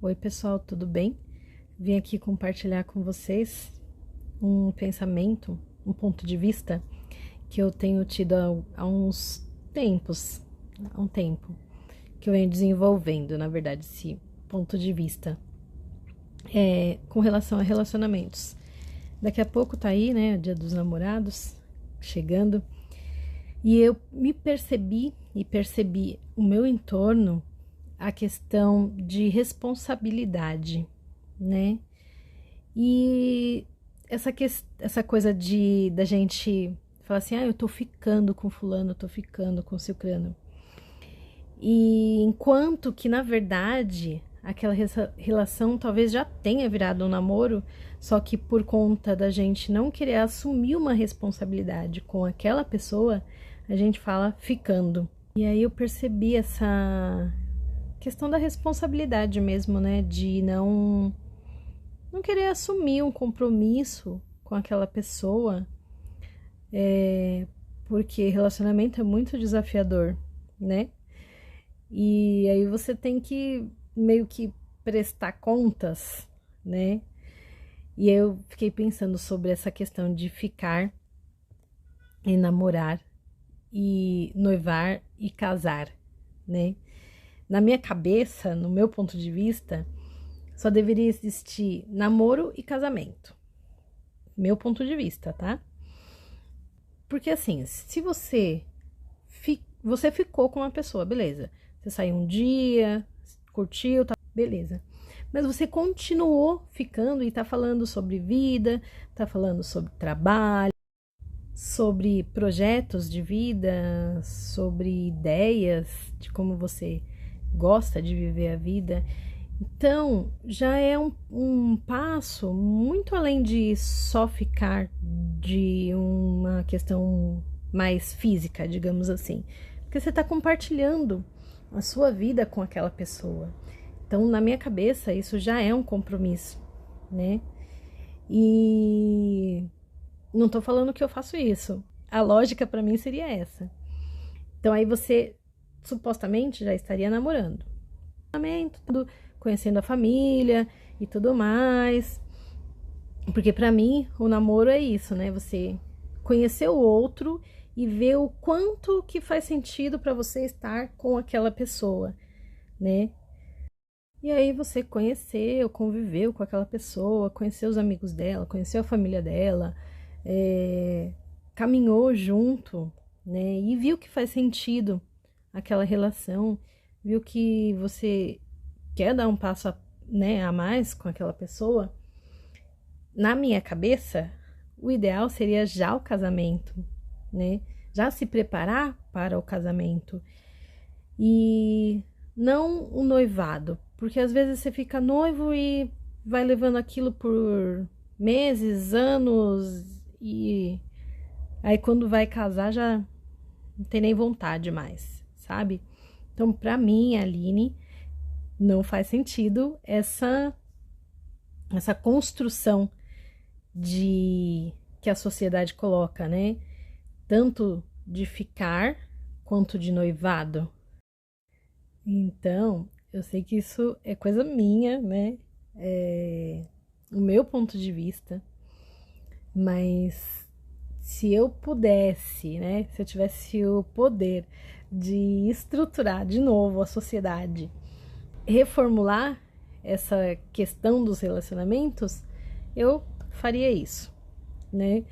Oi, pessoal, tudo bem? Vim aqui compartilhar com vocês um pensamento, um ponto de vista que eu tenho tido há uns tempos, há um tempo, que eu venho desenvolvendo, na verdade, esse ponto de vista com relação a relacionamentos. Daqui a pouco tá aí, né, o Dia dos Namorados, chegando, e eu me percebi e percebi o meu entorno a questão de responsabilidade, né? E essa coisa da gente falar assim, eu tô ficando com fulano, eu tô ficando com ciclano. E enquanto que, na verdade, aquela relação talvez já tenha virado um namoro, só que por conta da gente não querer assumir uma responsabilidade com aquela pessoa, a gente fala ficando. E aí eu percebi essa questão da responsabilidade mesmo, né? De não querer assumir um compromisso com aquela pessoa, porque relacionamento é muito desafiador, né? E aí você tem que meio que prestar contas, né? E eu fiquei pensando sobre essa questão de ficar e namorar e noivar e casar, né? Na minha cabeça, no meu ponto de vista, só deveria existir namoro e casamento. Meu ponto de vista, tá? Porque assim, se você ficou com uma pessoa, beleza. Você saiu um dia, curtiu, tá, beleza. Mas você continuou ficando e tá falando sobre vida, tá falando sobre trabalho, sobre projetos de vida, sobre ideias de como você gosta de viver a vida. Então, já é um passo muito além de só ficar de uma questão mais física, digamos assim. Porque você está compartilhando a sua vida com aquela pessoa. Então, na minha cabeça, isso já é um compromisso, né? E não tô falando que eu faço isso. A lógica para mim seria essa. Então, aí você supostamente já estaria namorando. Conhecendo a família e tudo mais. Porque pra mim, o namoro é isso, né? Você conhecer o outro e ver o quanto que faz sentido pra você estar com aquela pessoa, né? E aí você conheceu, conviveu com aquela pessoa, conheceu os amigos dela, conheceu a família dela, caminhou junto, né? E viu que faz sentido aquela relação, viu que você quer dar um passo a mais com aquela pessoa. Na minha cabeça, o ideal seria já o casamento, né? Já se preparar para o casamento e não o noivado, porque às vezes você fica noivo e vai levando aquilo por meses, anos e aí quando vai casar já não tem nem vontade mais, sabe? Então, para mim, Aline, não faz sentido essa construção de que a sociedade coloca, né? Tanto de ficar quanto de noivado. Então, eu sei que isso é coisa minha, né? É o meu ponto de vista, mas se eu pudesse, né? Se eu tivesse o poder de estruturar de novo a sociedade, reformular essa questão dos relacionamentos, eu faria isso, né?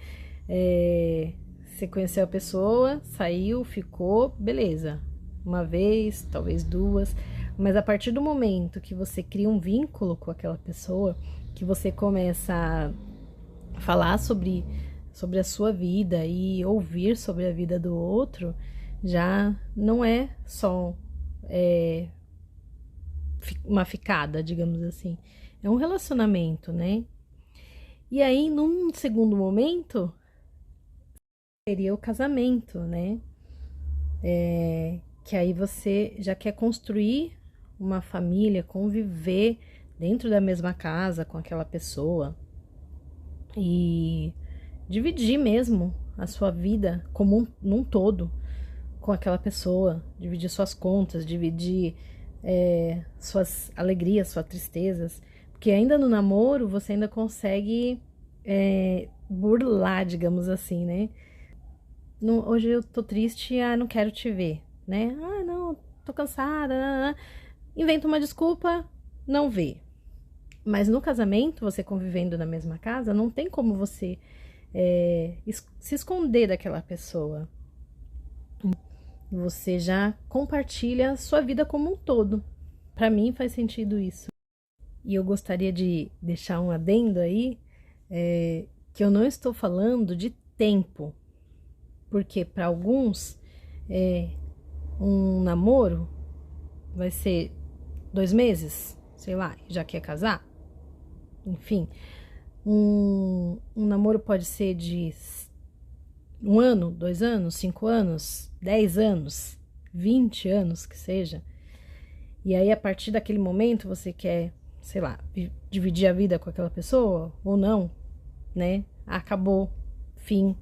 Você conheceu a pessoa, saiu, ficou, beleza. Uma vez, talvez duas, mas a partir do momento que você cria um vínculo com aquela pessoa, que você começa a falar sobre a sua vida e ouvir sobre a vida do outro, já não é só uma ficada, digamos assim. É um relacionamento, né? E aí, num segundo momento, seria o casamento, né? Que aí você já quer construir uma família, conviver dentro da mesma casa com aquela pessoa e dividir mesmo a sua vida como num todo com aquela pessoa, dividir suas contas, dividir suas alegrias, suas tristezas, porque ainda no namoro você ainda consegue burlar, digamos assim, né? Hoje eu tô triste, não quero te ver, né? Não, tô cansada, inventa uma desculpa, não vê. Mas no casamento, você convivendo na mesma casa, não tem como você se esconder daquela pessoa. Você já compartilha a sua vida como um todo. Para mim faz sentido isso. E eu gostaria de deixar um adendo aí, que eu não estou falando de tempo, porque para alguns um namoro vai ser 2 meses, sei lá, já quer casar. Enfim, um namoro pode ser de 1 ano, 2 anos, 5 anos, 10 anos, 20 anos que seja. E aí, a partir daquele momento, você quer, sei lá, dividir a vida com aquela pessoa ou não, né? Acabou, fim.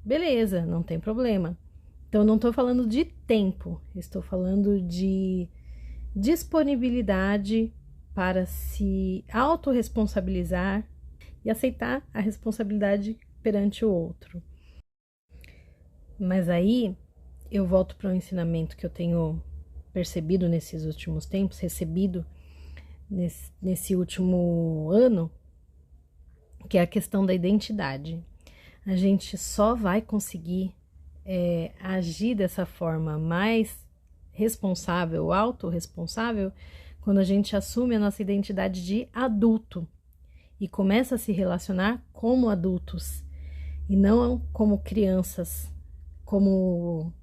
Beleza, não tem problema. Então, não estou falando de tempo, estou falando de disponibilidade para se autorresponsabilizar e aceitar a responsabilidade perante o outro. Mas aí eu volto para um ensinamento que eu tenho percebido nesses últimos tempos, recebido nesse último ano, que é a questão da identidade. A gente só vai conseguir agir dessa forma mais responsável, autorresponsável, quando a gente assume a nossa identidade de adulto e começa a se relacionar como adultos e não como crianças, como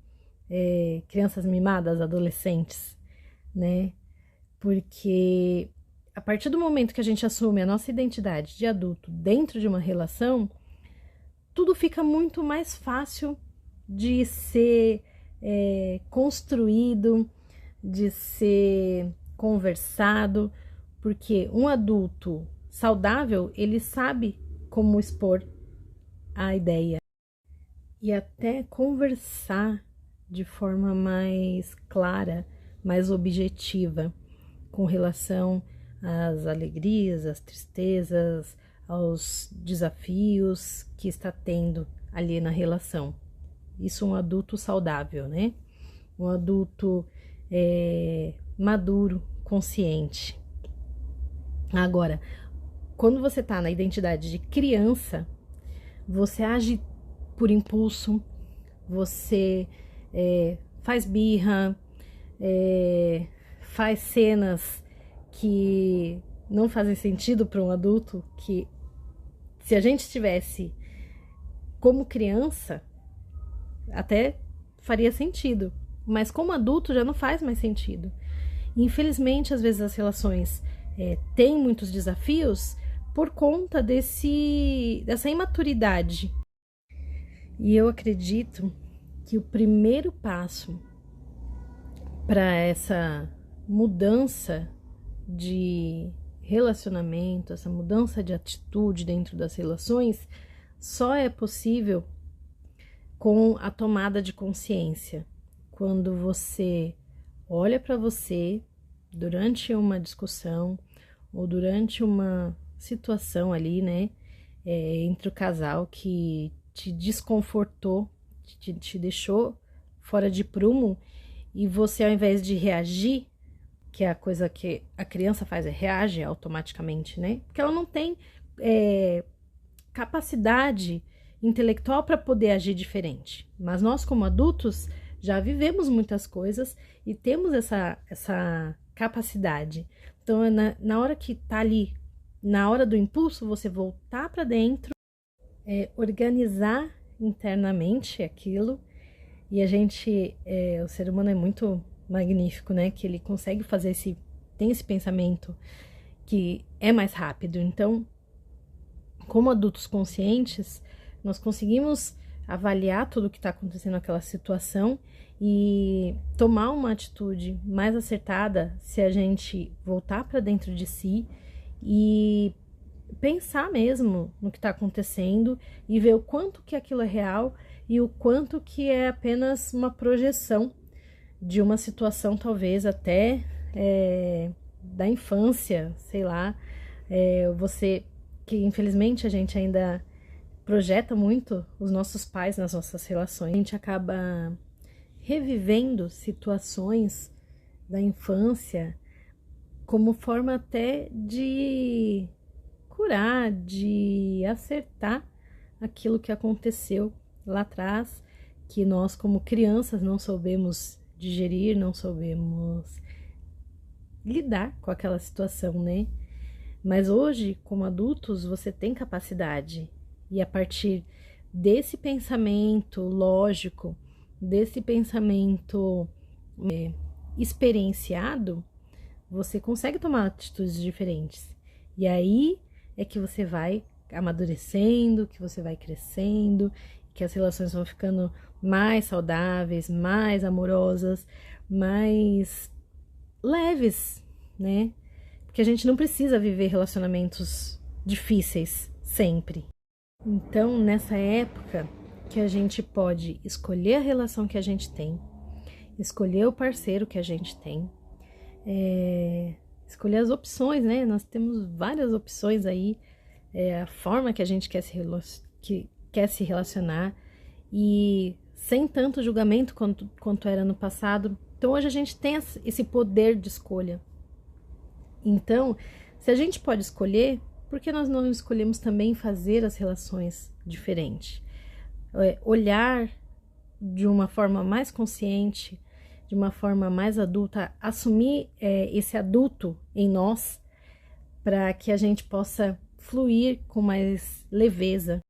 crianças mimadas, adolescentes, né? Porque a partir do momento que a gente assume a nossa identidade de adulto dentro de uma relação, tudo fica muito mais fácil de ser construído, de ser conversado, porque um adulto saudável, ele sabe como expor a ideia e até conversar de forma mais clara, mais objetiva, com relação às alegrias, às tristezas, aos desafios que está tendo ali na relação. Isso um adulto saudável, né? Um adulto maduro, consciente. Agora, quando você está na identidade de criança, você age por impulso, você faz birra, faz cenas que não fazem sentido para um adulto, que se a gente estivesse como criança, até faria sentido, mas como adulto já não faz mais sentido. Infelizmente, às vezes as relações têm muitos desafios por conta dessa imaturidade. E eu acredito que o primeiro passo para essa mudança de relacionamento, essa mudança de atitude dentro das relações, só é possível com a tomada de consciência. Quando você olha para você durante uma discussão ou durante uma situação ali, né, entre o casal que te desconfortou, te deixou fora de prumo, e você, ao invés de reagir, que é a coisa que a criança faz, reage automaticamente, né? Porque ela não tem capacidade intelectual para poder agir diferente. Mas nós, como adultos, já vivemos muitas coisas e temos essa capacidade. Então, na hora que tá ali, na hora do impulso, você voltar para dentro, organizar internamente aquilo. E o ser humano é muito magnífico, né? Que ele consegue tem esse pensamento que é mais rápido. Então, como adultos conscientes, nós conseguimos avaliar tudo o que está acontecendo naquela situação e tomar uma atitude mais acertada se a gente voltar para dentro de si e pensar mesmo no que está acontecendo e ver o quanto que aquilo é real e o quanto que é apenas uma projeção de uma situação talvez até da infância, sei lá, você que infelizmente a gente ainda projeta muito os nossos pais nas nossas relações, a gente acaba revivendo situações da infância como forma até de curar, de acertar aquilo que aconteceu lá atrás, que nós como crianças não soubemos digerir, não soubemos lidar com aquela situação, né? Mas hoje, como adultos, você tem capacidade, e a partir desse pensamento lógico, desse pensamento experienciado, você consegue tomar atitudes diferentes. E aí é que você vai amadurecendo, que você vai crescendo, que as relações vão ficando mais saudáveis, mais amorosas, mais leves, né? Porque a gente não precisa viver relacionamentos difíceis sempre. Então, nessa época que a gente pode escolher a relação que a gente tem, escolher o parceiro que a gente tem, escolher as opções, né? Nós temos várias opções aí, a forma que a gente quer se relacionar, e sem tanto julgamento quanto era no passado. Então hoje a gente tem esse poder de escolha. Então, se a gente pode escolher, por que nós não escolhemos também fazer as relações diferentes? Olhar de uma forma mais consciente, de uma forma mais adulta, assumir esse adulto em nós, para que a gente possa fluir com mais leveza.